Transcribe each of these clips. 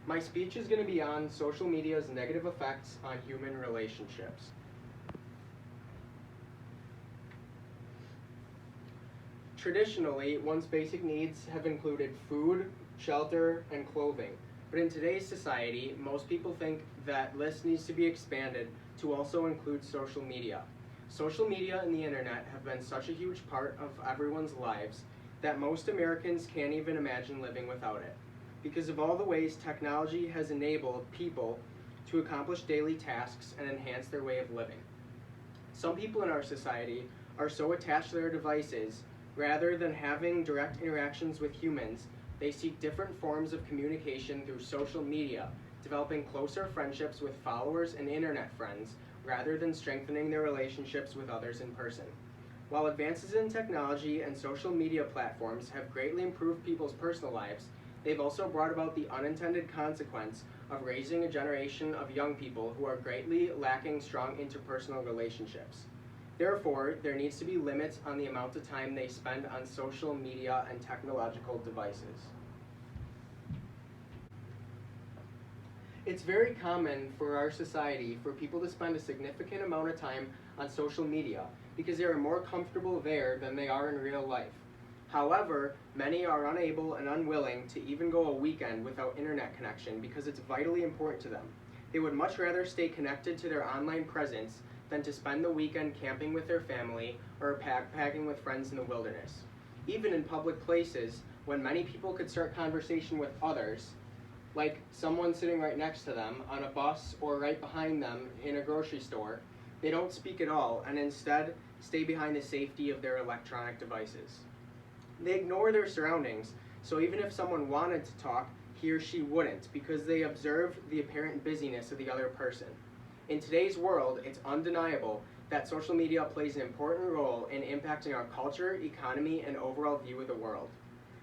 My speech is going to be on social media's negative effects on human relationships. Traditionally, one's basic needs have included food, shelter, and clothing. But in today's society, most people think that list needs to be expanded to also include social media. Social media and the internet have been such a huge part of everyone's lives that most Americans can't even imagine living without it, because of all the ways technology has enabled people to accomplish daily tasks and enhance their way of living. Some people in our society are so attached to their devices, rather than having direct interactions with humans, they seek different forms of communication through social media, developing closer friendships with followers and internet friends, rather than strengthening their relationships with others in person. While advances in technology and social media platforms have greatly improved people's personal lives, they've also brought about the unintended consequence of raising a generation of young people who are greatly lacking strong interpersonal relationships. Therefore, there needs to be limits on the amount of time they spend on social media and technological devices. It's very common for our society for people to spend a significant amount of time on social media because they are more comfortable there than they are in real life. However, many are unable and unwilling to even go a weekend without internet connection because it's vitally important to them. They would much rather stay connected to their online presence than to spend the weekend camping with their family or backpacking with friends in the wilderness. Even in public places, when many people could start conversation with others, like someone sitting right next to them on a bus or right behind them in a grocery store, they don't speak at all and instead stay behind the safety of their electronic devices. They ignore their surroundings, so even if someone wanted to talk, he or she wouldn't because they observe the apparent busyness of the other person. In today's world, it's undeniable that social media plays an important role in impacting our culture, economy, and overall view of the world.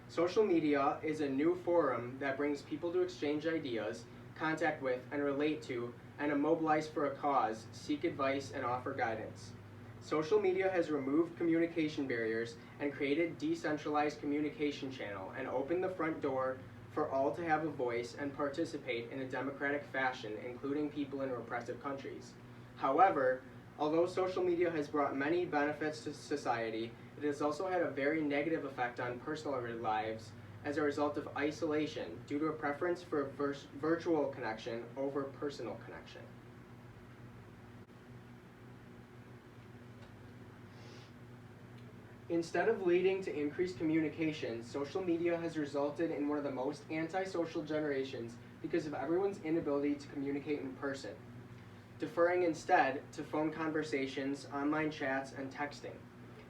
Social media is a new forum that brings people to exchange ideas, contact with, and relate to, and immobilize for a cause, seek advice, and offer guidance. Social media has removed communication barriers and created decentralized communication channel and opened the front door for all to have a voice and participate in a democratic fashion, including people in repressive countries. However, although social media has brought many benefits to society, it has also had a very negative effect on personal lives as a result of isolation due to a preference for virtual connection over personal connection. Instead of leading to increased communication, social media has resulted in one of the most antisocial generations because of everyone's inability to communicate in person, deferring instead to phone conversations, online chats, and texting.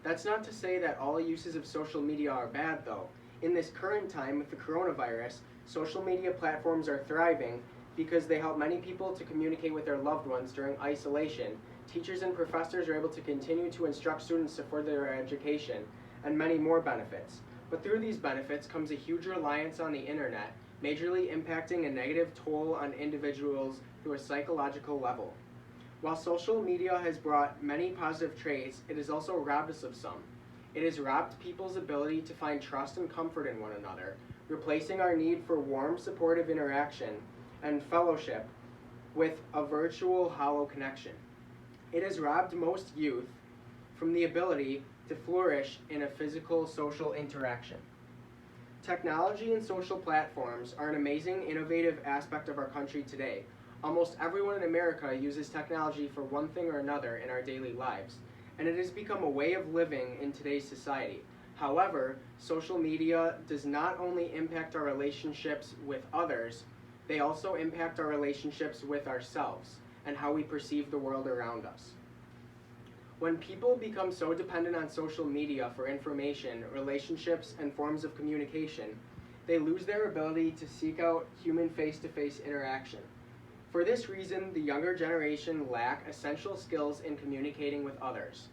That's not to say that all uses of social media are bad, though. In this current time with the coronavirus, social media platforms are thriving because they help many people to communicate with their loved ones during isolation. Teachers and professors are able to continue to instruct students to further their education, and many more benefits. But through these benefits comes a huge reliance on the internet, majorly impacting a negative toll on individuals through a psychological level. While social media has brought many positive traits, it has also robbed us of some. It has robbed people's ability to find trust and comfort in one another, replacing our need for warm, supportive interaction and fellowship with a virtual, hollow connection. It has robbed most youth from the ability to flourish in a physical, social interaction. Technology and social platforms are an amazing, innovative aspect of our country today. Almost everyone in America uses technology for one thing or another in our daily lives, and it has become a way of living in today's society. However, social media does not only impact our relationships with others, they also impact our relationships with ourselves and how we perceive the world around us. When people become so dependent on social media for information, relationships, and forms of communication, they lose their ability to seek out human face-to-face interaction. For this reason, the younger generation lack essential skills in communicating with others.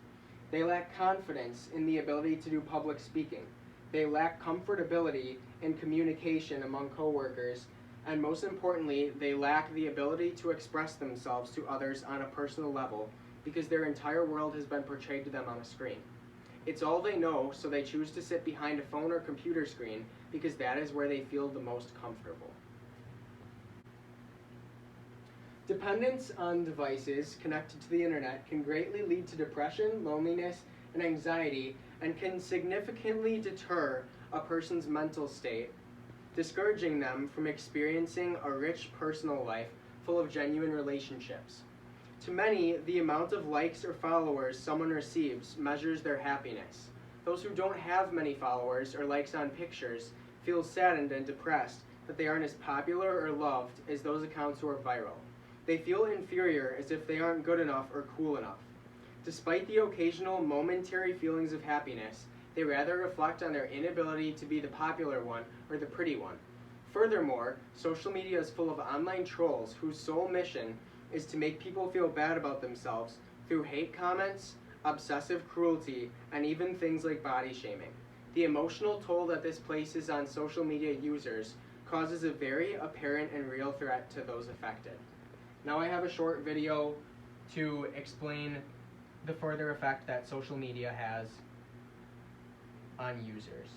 They lack confidence in the ability to do public speaking. They lack comfortability in communication among coworkers, and most importantly, they lack the ability to express themselves to others on a personal level because their entire world has been portrayed to them on a screen. It's all they know, so they choose to sit behind a phone or computer screen because that is where they feel the most comfortable. Dependence on devices connected to the internet can greatly lead to depression, loneliness, and anxiety, and can significantly deter a person's mental state, discouraging them from experiencing a rich personal life full of genuine relationships. To many, the amount of likes or followers someone receives measures their happiness. Those who don't have many followers or likes on pictures feel saddened and depressed that they aren't as popular or loved as those accounts who are viral. They feel inferior, as if they aren't good enough or cool enough. Despite the occasional momentary feelings of happiness, they rather reflect on their inability to be the popular one or the pretty one. Furthermore, social media is full of online trolls whose sole mission is to make people feel bad about themselves through hate comments, obsessive cruelty, and even things like body shaming. The emotional toll that this places on social media users causes a very apparent and real threat to those affected. Now I have a short video to explain the further effect that social media has on users.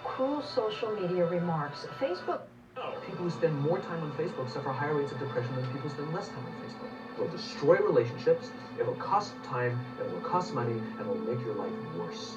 Cruel social media remarks. Facebook. People who spend more time on Facebook suffer higher rates of depression than people who spend less time on Facebook. It will destroy relationships, it will cost time, it will cost money, and it will make your life worse.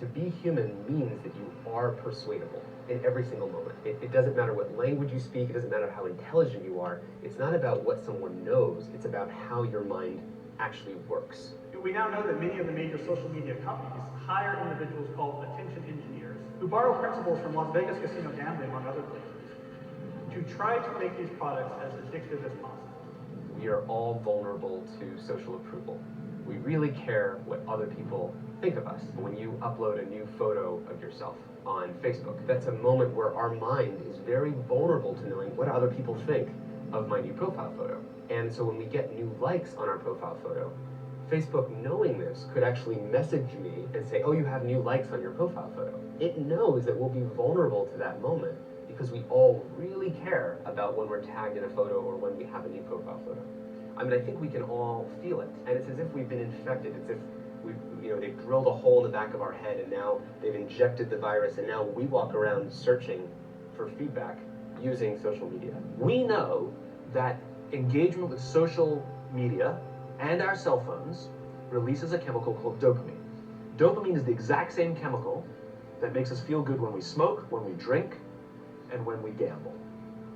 To be human means that you are persuadable in every single moment. It doesn't matter what language you speak, it doesn't matter how intelligent you are. It's not about what someone knows, it's about how your mind actually works. We now know that many of the major social media companies hire individuals called attention engineers who borrow principles from Las Vegas casino gambling, among other places, to try to make these products as addictive as possible. We are all vulnerable to social approval. We really care what other people think of us. When you upload a new photo of yourself on Facebook, that's a moment where our mind is very vulnerable to knowing what other people think of my new profile photo. And so when we get new likes on our profile photo, Facebook, knowing this, could actually message me and say, oh, you have new likes on your profile photo. It knows that we'll be vulnerable to that moment because we all really care about when we're tagged in a photo or when we have a new profile photo. I mean, I think we can all feel it. And it's as if we've been infected. It's as if they've drilled a hole in the back of our head and now they've injected the virus and now we walk around searching for feedback using social media. We know that engagement with social media and our cell phones releases a chemical called dopamine. Dopamine is the exact same chemical that makes us feel good when we smoke, when we drink, and when we gamble.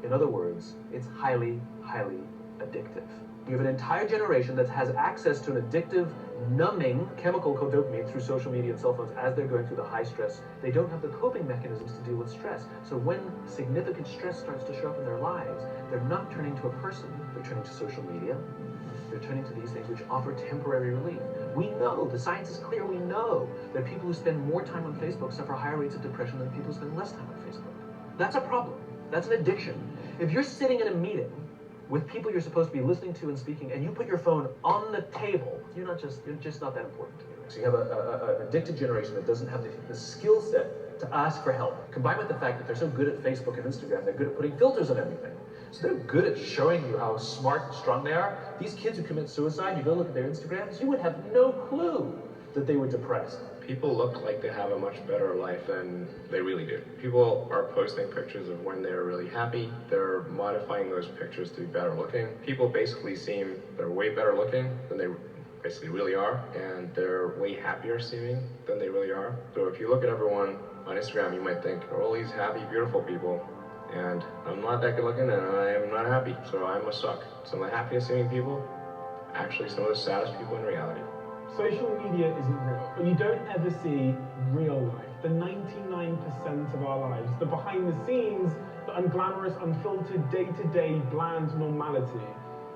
In other words, it's highly, highly addictive. We have an entire generation that has access to an addictive, numbing chemical called dopamine through social media and cell phones as they're going through the high stress. They don't have the coping mechanisms to deal with stress. So when significant stress starts to show up in their lives, they're not turning to a person, they're turning to social media. They're turning to these things which offer temporary relief. We know, the science is clear, we know that people who spend more time on Facebook suffer higher rates of depression than people who spend less time on Facebook. That's a problem. That's an addiction. If you're sitting in a meeting with people you're supposed to be listening to and speaking, and you put your phone on the table, you're just not that important to me. So you have an addicted generation that doesn't have the skill set to ask for help. Combined with the fact that they're so good at Facebook and Instagram, they're good at putting filters on everything. So they're good at showing you how smart and strong they are. These kids who commit suicide, you go look at their Instagrams, you would have no clue that they were depressed. People look like they have a much better life than they really do. People are posting pictures of when they're really happy. They're modifying those pictures to be better looking. People basically seem they're way better looking than they basically really are, and they're way happier seeming than they really are. So if you look at everyone on Instagram, you might think, oh, all these happy, beautiful people, and I'm not that good looking and I am not happy, so I must suck. Some of the happiest seeming people, actually some of the saddest people in reality. Social media isn't real, but you don't ever see real life, the 99% of our lives, the behind the scenes, the unglamorous, unfiltered, day-to-day, bland normality.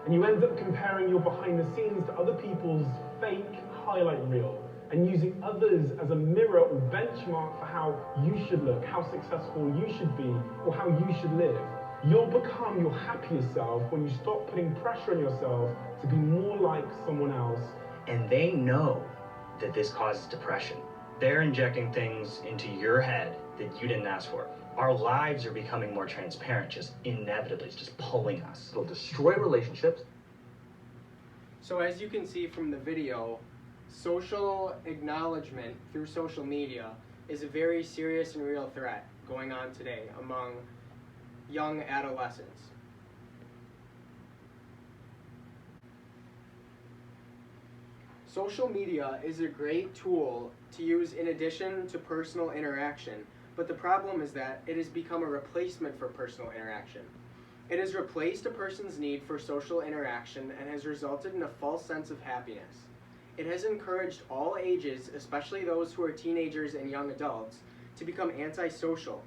And you end up comparing your behind the scenes to other people's fake highlight reel and using others as a mirror or benchmark for how you should look, how successful you should be, or how you should live. You'll become your happier self when you stop putting pressure on yourself to be more like someone else. And they know that this causes depression. They're injecting things into your head that you didn't ask for. Our lives are becoming more transparent, just inevitably, it's just pulling us. It'll destroy relationships. So as you can see from the video, social acknowledgement through social media is a very serious and real threat going on today among young adolescents. Social media is a great tool to use in addition to personal interaction, but the problem is that it has become a replacement for personal interaction. It has replaced a person's need for social interaction and has resulted in a false sense of happiness. It has encouraged all ages, especially those who are teenagers and young adults, to become antisocial.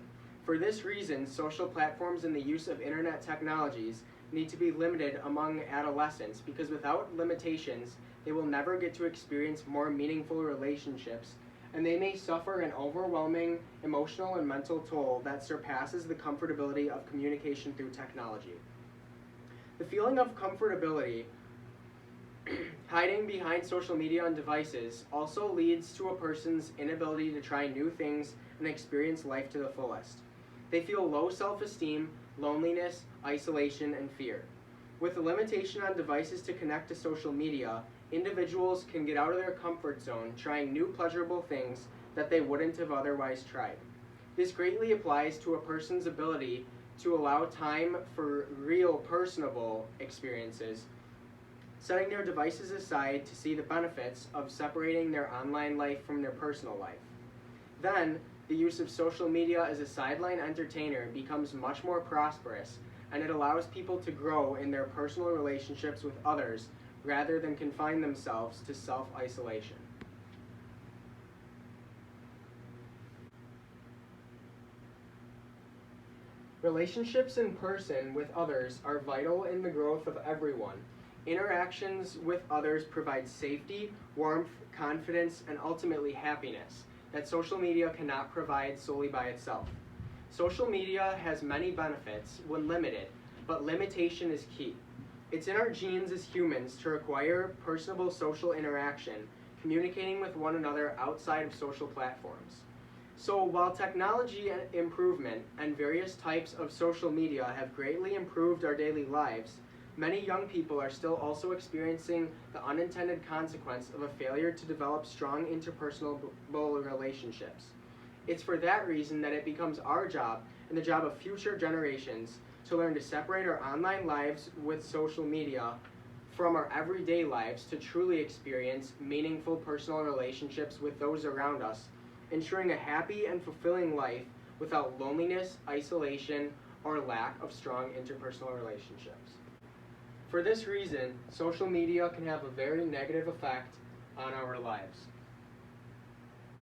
For this reason, social platforms and the use of internet technologies need to be limited among adolescents, because without limitations, they will never get to experience more meaningful relationships, and they may suffer an overwhelming emotional and mental toll that surpasses the comfortability of communication through technology. The feeling of comfortability hiding behind social media and devices also leads to a person's inability to try new things and experience life to the fullest. They feel low self-esteem, loneliness, isolation, and fear. With the limitation on devices to connect to social media, individuals can get out of their comfort zone trying new pleasurable things that they wouldn't have otherwise tried. This greatly applies to a person's ability to allow time for real personable experiences, setting their devices aside to see the benefits of separating their online life from their personal life. Then, the use of social media as a sideline entertainer becomes much more prosperous, and it allows people to grow in their personal relationships with others rather than confine themselves to self-isolation. Relationships in person with others are vital in the growth of everyone. Interactions with others provide safety, warmth, confidence, and ultimately happiness that social media cannot provide solely by itself. Social media has many benefits when limited, but limitation is key. It's in our genes as humans to require personable social interaction, communicating with one another outside of social platforms. So while technology improvement and various types of social media have greatly improved our daily lives, many young people are still also experiencing the unintended consequence of a failure to develop strong interpersonal relationships. It's for that reason that it becomes our job and the job of future generations to learn to separate our online lives with social media from our everyday lives to truly experience meaningful personal relationships with those around us, ensuring a happy and fulfilling life without loneliness, isolation, or lack of strong interpersonal relationships. For this reason, social media can have a very negative effect on our lives.